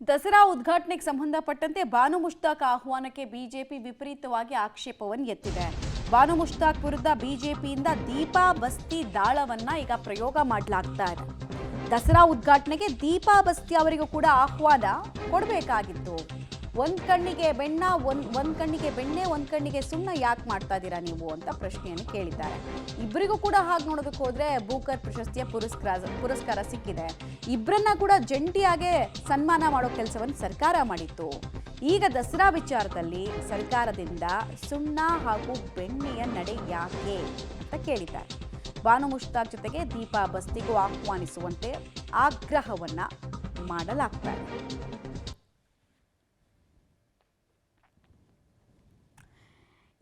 ದಸರಾ ಉದ್ಘಾಟನೆಗೆ ಸಂಬಂಧಪಟ್ಟಂತೆ ಬಾನು ಮುಷ್ತಾಕ್ ಆಹ್ವಾನಕ್ಕೆ ಬಿಜೆಪಿ ವಿಪರೀತವಾಗಿ ಆಕ್ಷೇಪವನ್ನು ಎತ್ತಿದೆ. ಬಾನು ಮುಷ್ತಾಕ್ ವಿರುದ್ಧ ಬಿಜೆಪಿಯಿಂದ ದೀಪಾ ಬಸ್ತಿ ದಾಳವನ್ನ ಈಗ ಪ್ರಯೋಗ ಮಾಡಲಾಗ್ತಾ ಇದೆ. ದಸರಾ ಉದ್ಘಾಟನೆಗೆ ದೀಪಾ ಬಸ್ತಿ ಅವರಿಗೂ ಕೂಡ ಆಹ್ವಾನ ಕೊಡಬೇಕಾಗಿತ್ತು. ಒಂದ್ ಕಣ್ಣಿಗೆ ಬೆಣ್ಣೆ ಒಂದ್ ಕಣ್ಣಿಗೆ ಸುಣ್ಣ ಯಾಕೆ ಮಾಡ್ತಾ ಇದ್ದೀರಾ ನೀವು ಅಂತ ಪ್ರಶ್ನೆಯನ್ನು ಕೇಳಿದ್ದಾರೆ. ಇಬ್ಬರಿಗೂ ಕೂಡ ಹಾಗೆ ನೋಡೋದಕ್ಕೆ ಹೋದ್ರೆ ಬೂಕರ್ ಪ್ರಶಸ್ತಿಯ ಪುರಸ್ಕಾರ ಸಿಕ್ಕಿದೆ. ಇಬ್ಬರನ್ನ ಕೂಡ ಜಂಟಿಯಾಗೆ ಸನ್ಮಾನ ಮಾಡೋ ಕೆಲಸವನ್ನು ಸರ್ಕಾರ ಮಾಡಿತ್ತು. ಈಗ ದಸರಾ ವಿಚಾರದಲ್ಲಿ ಸರ್ಕಾರದಿಂದ ಸುಣ್ಣ ಹಾಗೂ ಬೆಣ್ಣೆಯ ನಡೆ ಯಾಕೆ ಅಂತ ಕೇಳಿದ್ದಾರೆ. ಬಾನು ಮುಷ್ತಾಕ್ ಜೊತೆಗೆ ದೀಪಾ ಬಸ್ತಿಗೂ ಆಹ್ವಾನಿಸುವಂತೆ ಆಗ್ರಹವನ್ನ ಮಾಡಲಾಗ್ತಾ ಇದೆ.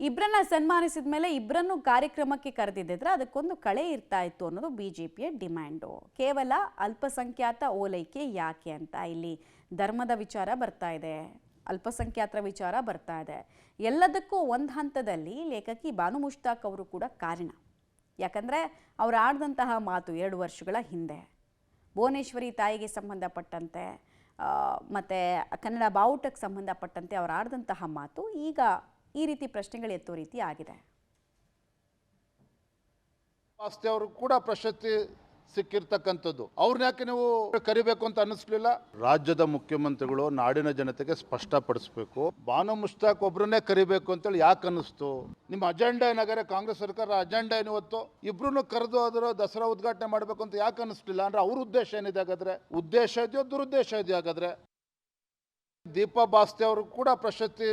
ಇಬ್ಬರನ್ನ ಸನ್ಮಾನಿಸಿದ ಮೇಲೆ ಇಬ್ಬರನ್ನು ಕಾರ್ಯಕ್ರಮಕ್ಕೆ ಕರೆದಿದ್ದರೆ ಅದಕ್ಕೊಂದು ಕಳೆ ಇರ್ತಾ ಇತ್ತು ಅನ್ನೋದು ಬಿಜೆಪಿಯ ಡಿಮ್ಯಾಂಡು. ಕೇವಲ ಅಲ್ಪಸಂಖ್ಯಾತ ಓಲೈಕೆ ಯಾಕೆ ಅಂತ ಇಲ್ಲಿ ಧರ್ಮದ ವಿಚಾರ ಬರ್ತಾ ಇದೆ, ಅಲ್ಪಸಂಖ್ಯಾತರ ವಿಚಾರ ಬರ್ತಾ ಇದೆ. ಎಲ್ಲದಕ್ಕೂ ಒಂದು ಹಂತದಲ್ಲಿ ಲೇಖಕಿ ಬಾನು ಮುಷ್ತಾಕ್ ಅವರು ಕೂಡ ಕಾರಣ. ಯಾಕಂದರೆ ಅವರು ಆಡಿದಂತಹ ಮಾತು 2 ವರ್ಷಗಳ ಹಿಂದೆ ಭುವನೇಶ್ವರಿ ತಾಯಿಗೆ ಸಂಬಂಧಪಟ್ಟಂತೆ ಮತ್ತು ಕನ್ನಡ ಬಾವುಟಕ್ಕೆ ಸಂಬಂಧಪಟ್ಟಂತೆ ಅವರು ಆಡಿದಂತಹ ಮಾತು ಈಗ ಈ ರೀತಿ ಪ್ರಶ್ನೆಗಳು ಎತ್ತೋ ರೀತಿ ಆಗಿದೆ. ಅವರು ಕೂಡ ಪ್ರಶಸ್ತಿ ಸಿಕ್ಕಿರ್ತಕ್ಕಂಥದ್ದು, ಅವ್ರನ್ನ ಯಾಕೆ ನೀವು ಕರಿಬೇಕು ಅಂತ ಅನ್ನಿಸ್ಲಿಲ್ಲ? ರಾಜ್ಯದ ಮುಖ್ಯಮಂತ್ರಿಗಳು ನಾಡಿನ ಜನತೆಗೆ ಸ್ಪಷ್ಟಪಡಿಸಬೇಕು. ಬಾನು ಮುಷ್ತಾಕ್ ಒಬ್ರನ್ನೇ ಕರಿಬೇಕು ಅಂತೇಳಿ ಯಾಕೆ ಅನ್ನಿಸ್ತು? ನಿಮ್ಮ ಅಜೆಂಡಾ ಏನಾಗಾರೆ ಕಾಂಗ್ರೆಸ್ ಸರ್ಕಾರ ಅಜೆಂಡಾ ಏನು ಇವತ್ತು ಇಬ್ರು ಕರೆದು ಅದರ ದಸರಾ ಉದ್ಘಾಟನೆ ಮಾಡಬೇಕು ಅಂತ ಯಾಕೆ ಅನ್ನಿಸ್ಲಿಲ್ಲ? ಅಂದ್ರೆ ಅವ್ರ ಉದ್ದೇಶ ಏನಿದೆ? ಹಾಗಾದ್ರೆ ಉದ್ದೇಶ ಇದೆಯೋ ದುರುದ್ದೇಶ ಇದೆಯೋ? ಹಾಗಾದ್ರೆ ದೀಪಾ ಬಾಸ್ತಿ ಅವರು ಕೂಡ ಪ್ರಶಸ್ತಿ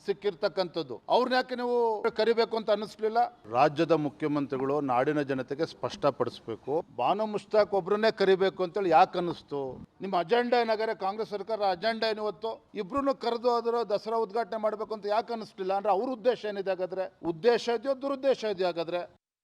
ಸಿಕ್ಕಿರ್ತಕ್ಕಂಥದ್ದು, ಅವ್ರನ್ನ ಯಾಕೆ ನೀವು ಕರಿಬೇಕು ಅಂತ ಅನ್ನಿಸ್ಲಿಲ್ಲ? ರಾಜ್ಯದ ಮುಖ್ಯಮಂತ್ರಿಗಳು ನಾಡಿನ ಜನತೆಗೆ ಸ್ಪಷ್ಟಪಡಿಸಬೇಕು. ಬಾನು ಮುಷ್ತಾಕ್ ಒಬ್ರನ್ನೇ ಕರಿಬೇಕು ಅಂತೇಳಿ ಯಾಕೆ ಅನ್ನಿಸ್ತು? ನಿಮ್ಮ ಅಜೆಂಡಾ ಏನಾಗಾರೆ ಕಾಂಗ್ರೆಸ್ ಸರ್ಕಾರ ಅಜೆಂಡಾ ಏನು ಇವತ್ತು ಇಬ್ರು ಕರೆದು ಅದರ ದಸರಾ ಉದ್ಘಾಟನೆ ಮಾಡಬೇಕು ಅಂತ ಯಾಕೆ ಅನ್ನಿಸ್ಲಿಲ್ಲ? ಅಂದ್ರೆ ಅವ್ರ ಉದ್ದೇಶ ಏನಿದೆ? ಹಾಗಾದ್ರೆ ಉದ್ದೇಶ ಇದೆಯೋ ದುರುದ್ದೇಶ ಇದೆಯೋ? ಹಾಗಾದ್ರೆ